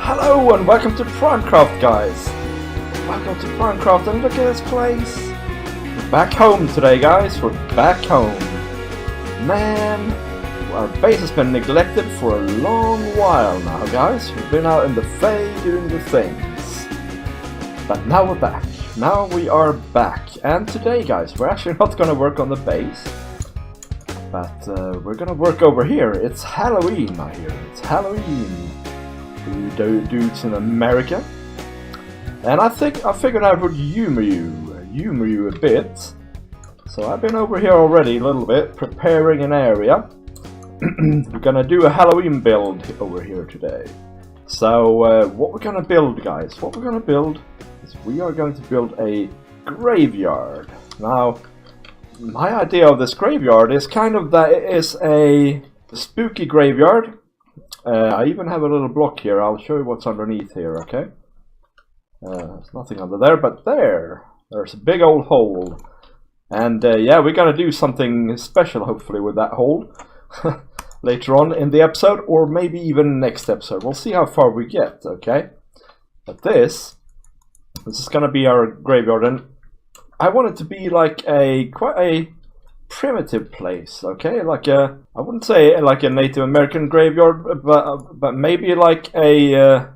Hello and welcome to PrimeCraft, guys. Welcome to PrimeCraft, and look at this place. We're back home today, guys. We're back home. Man, our base has been neglected for a long while now, guys. We've been out in the Fae doing the things. But now we're back. Now we are back. And today, guys, we're actually not going to work on the base. But we're going to work over here. It's Halloween, I hear. It's Halloween. Dudes in America, and I figured I would humor you a bit. So I've been over here already a little bit, preparing an area. We're gonna do a Halloween build over here today. So what we're gonna build, guys? What we're gonna build is we are going to build a graveyard. Now, my idea of this graveyard is kind of that it is a spooky graveyard. I even have a little block here. I'll show you what's underneath here, okay? There's nothing under there, but there's a big old hole. And yeah, we're gonna do something special, hopefully, with that hole later on in the episode, or maybe even next episode. We'll see how far we get, okay? But this is gonna be our graveyard, and I want it to be like quite a primitive place, okay? Like I wouldn't say like a Native American graveyard, but maybe like the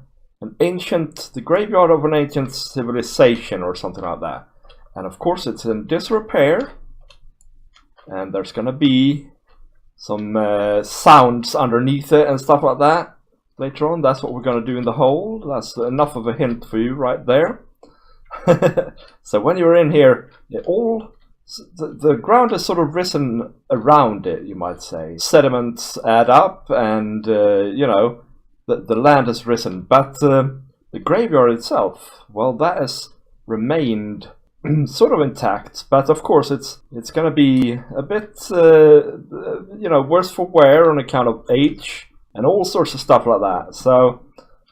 graveyard of an ancient civilization or something like that. And of course, it's in disrepair, and there's gonna be some sounds underneath it and stuff like that later on. That's what we're gonna do in the hole. That's enough of a hint for you right there. So when you're in here, the ground has sort of risen around it, you might say. Sediments add up, and you know, the land has risen. But the graveyard itself, well, that has remained sort of intact. But of course, it's going to be a bit, you know, worse for wear on account of age and all sorts of stuff like that. So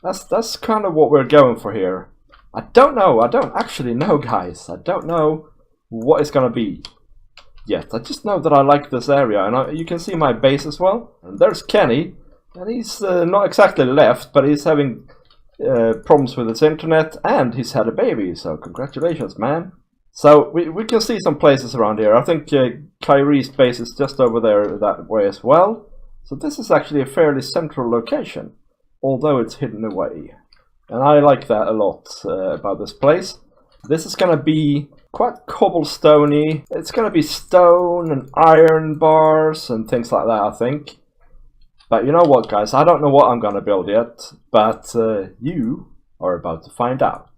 that's kind of what we're going for here. I don't know. I don't actually know, guys. I don't know what it's gonna be yet. I just know that I like this area, and you can see my base as well. And there's Kenny, and he's not exactly left, but he's having problems with his internet, and he's had a baby, so congratulations, man. So we can see some places around here. I think Kyrie's base is just over there that way as well. So this is actually a fairly central location, although it's hidden away. And I like that a lot about this place. This is gonna be quite cobblestoney. It's gonna be stone and iron bars and things like that, I think. But you know what, guys? I don't know what I'm gonna build yet, but you are about to find out.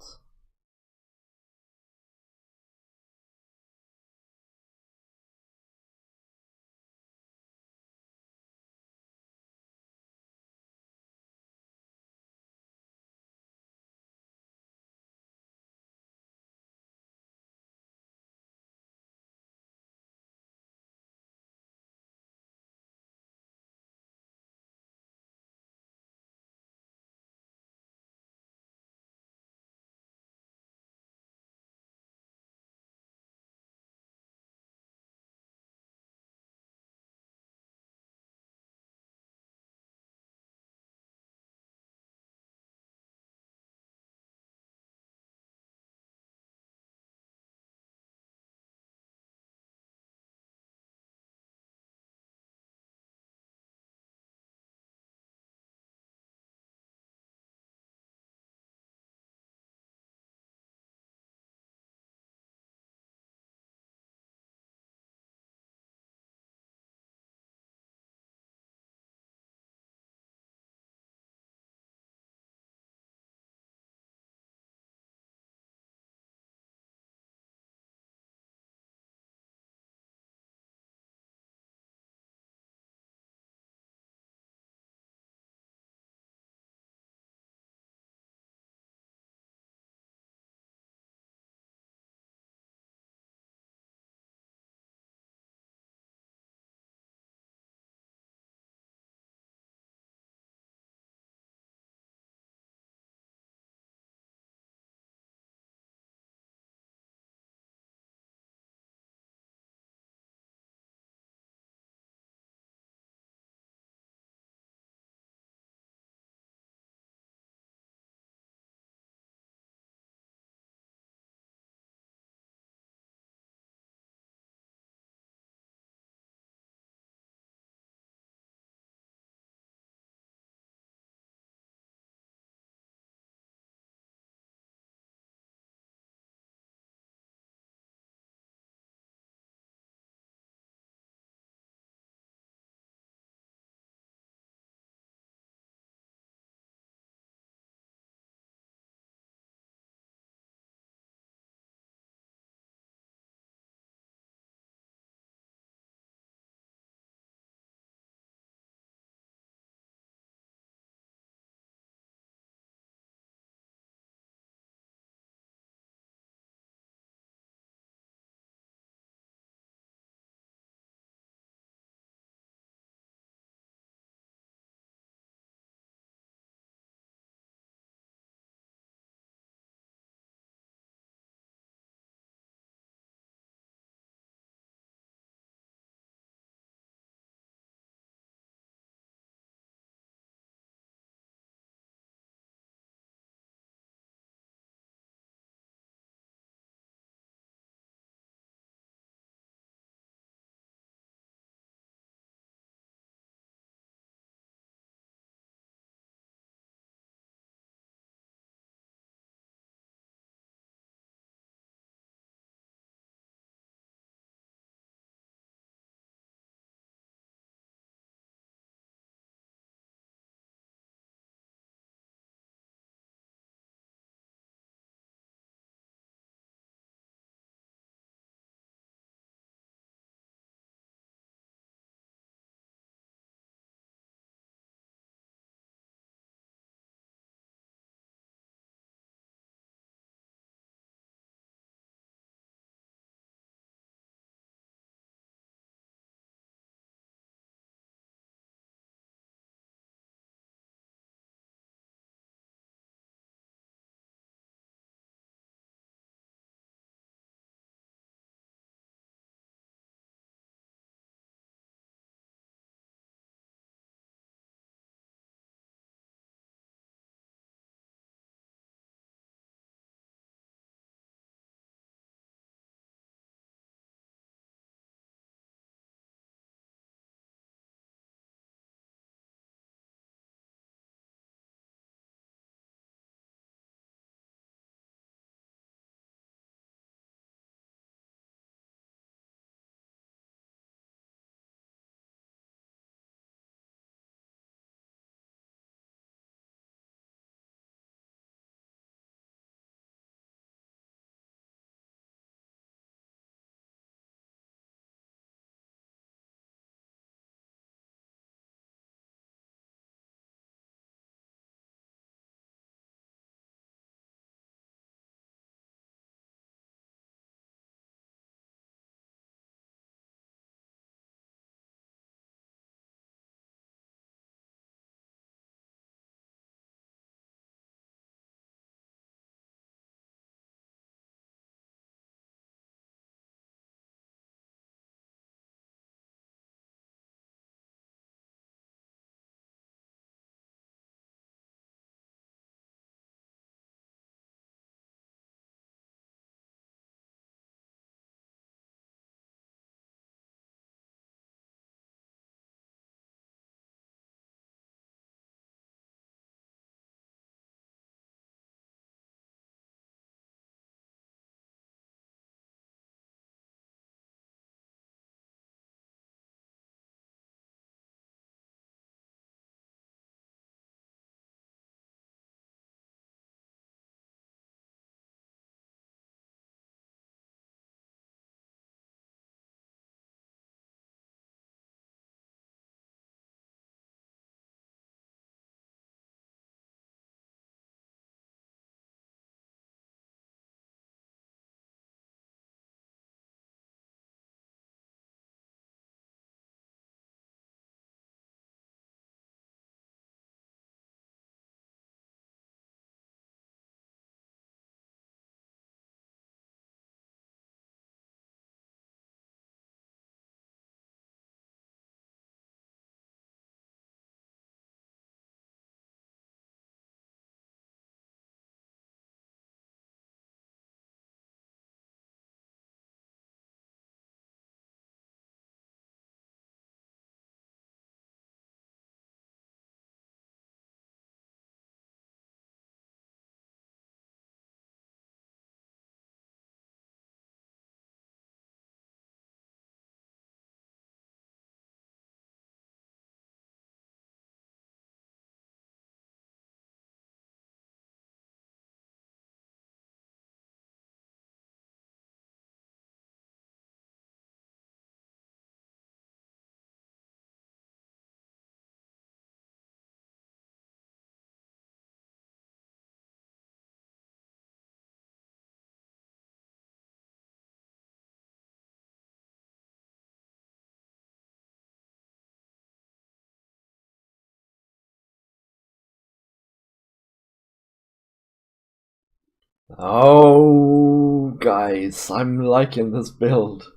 Oh, guys, I'm liking this build.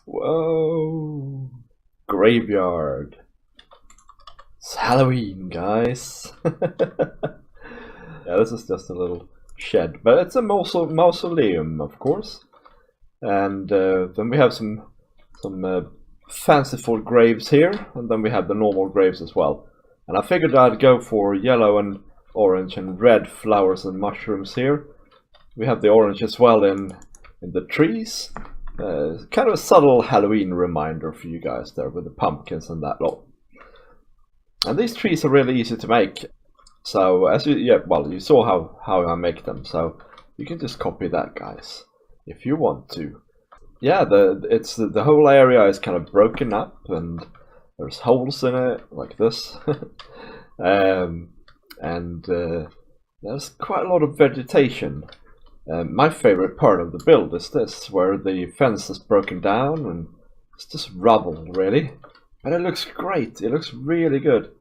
Whoa. Graveyard. It's Halloween, guys. Yeah, this is just a little shed, but it's a mausoleum, of course. And then we have some fanciful graves here, and then we have the normal graves as well. And I figured I'd go for yellow and orange and red flowers and mushrooms here. We have the orange as well in the trees. Kind of a subtle Halloween reminder for you guys there with the pumpkins and that lot. And these trees are really easy to make. So as you saw how I make them. So you can just copy that, guys, if you want to. Yeah, the whole area is kind of broken up and there's holes in it like this. And there's quite a lot of vegetation. My favorite part of the build is this, where the fence is broken down and it's just rubble, really. But it looks great, it looks really good,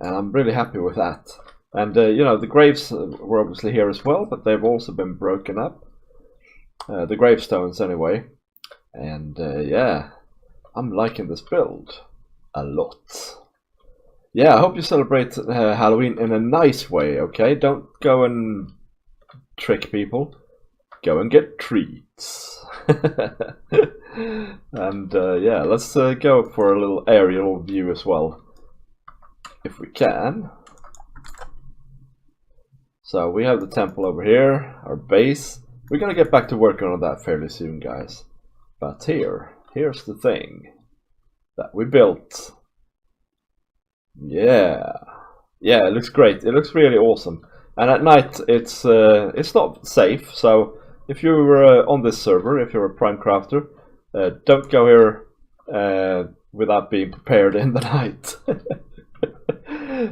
and I'm really happy with that. And you know, the graves were obviously here as well, but they've also been broken up. The gravestones anyway. And yeah, I'm liking this build a lot. Yeah, I hope you celebrate Halloween in a nice way, okay? Don't go and trick people. Go and get treats. And yeah, let's go for a little aerial view as well, if we can. So we have the temple over here, our base. We're gonna get back to working on that fairly soon, guys. But here's the thing that we built. Yeah, it looks great. It looks really awesome. And at night, it's not safe. So if you're on this server, if you're a PrimeCrafter, don't go here without being prepared in the night.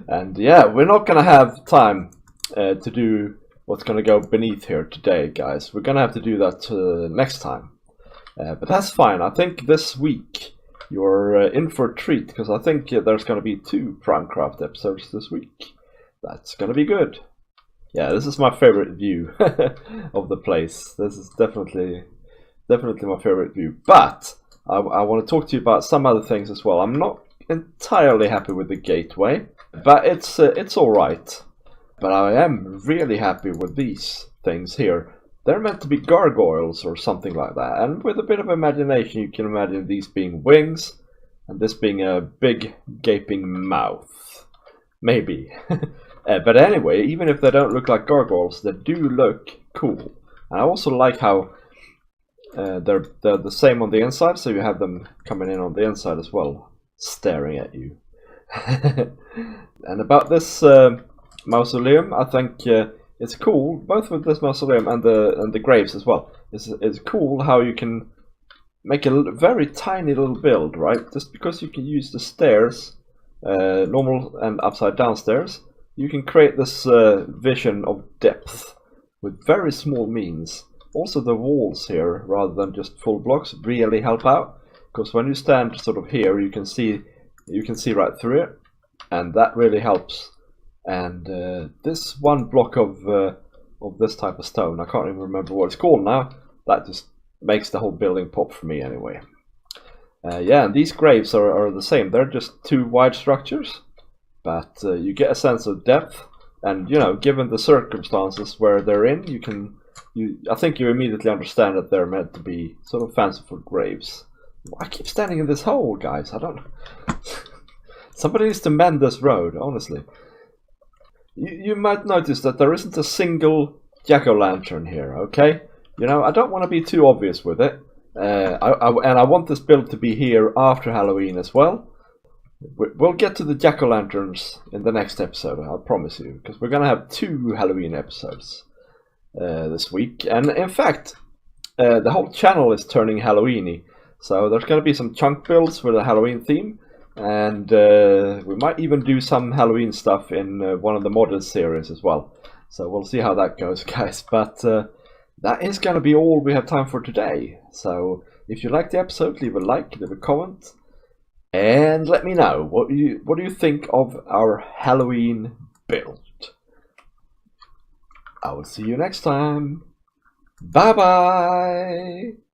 And yeah, we're not gonna have time to do what's gonna go beneath here today, guys. We're gonna have to do that next time. But that's fine. I think this week you're in for a treat, because I think there's gonna be 2 PrimeCraft episodes this week. That's gonna be good. Yeah, this is my favorite view of the place. This is definitely my favorite view. But I want to talk to you about some other things as well. I'm not entirely happy with the gateway, but it's all right. But I am really happy with these things here. They're meant to be gargoyles or something like that. And with a bit of imagination, you can imagine these being wings and this being a big gaping mouth. Maybe. But anyway, even if they don't look like gargoyles, they do look cool. And I also like how they're the same on the inside, so you have them coming in on the inside as well, staring at you. And about this mausoleum, I think it's cool, both with this mausoleum and the graves as well. It's cool how you can make a very tiny little build, right? Just because you can use the stairs, normal and upside down stairs, you can create this vision of depth with very small means. Also the walls here, rather than just full blocks, really help out, because when you stand sort of here, you can see right through it, and that really helps. And this one block of this type of stone, I can't even remember what it's called now, that just makes the whole building pop for me anyway. Yeah, and these graves are the same. They're just 2 wide structures, but you get a sense of depth, and you know, given the circumstances where they're in, I think you immediately understand that they're meant to be sort of fanciful graves. I keep standing in this hole, guys. I don't. Somebody needs to mend this road, honestly. You might notice that there isn't a single jack-o'-lantern here. Okay, you know, I don't want to be too obvious with it. And I want this build to be here after Halloween as well. We'll get to the jack-o'-lanterns in the next episode, I promise you, because we're going to have 2 Halloween episodes this week. And in fact, the whole channel is turning Halloweeny, so there's going to be some chunk builds with a Halloween theme, and we might even do some Halloween stuff in one of the modded series as well. So we'll see how that goes, guys. But that is going to be all we have time for today. So if you liked the episode, leave a like, leave a comment, and let me know what do you think of our Halloween build. I will see you next time. Bye bye!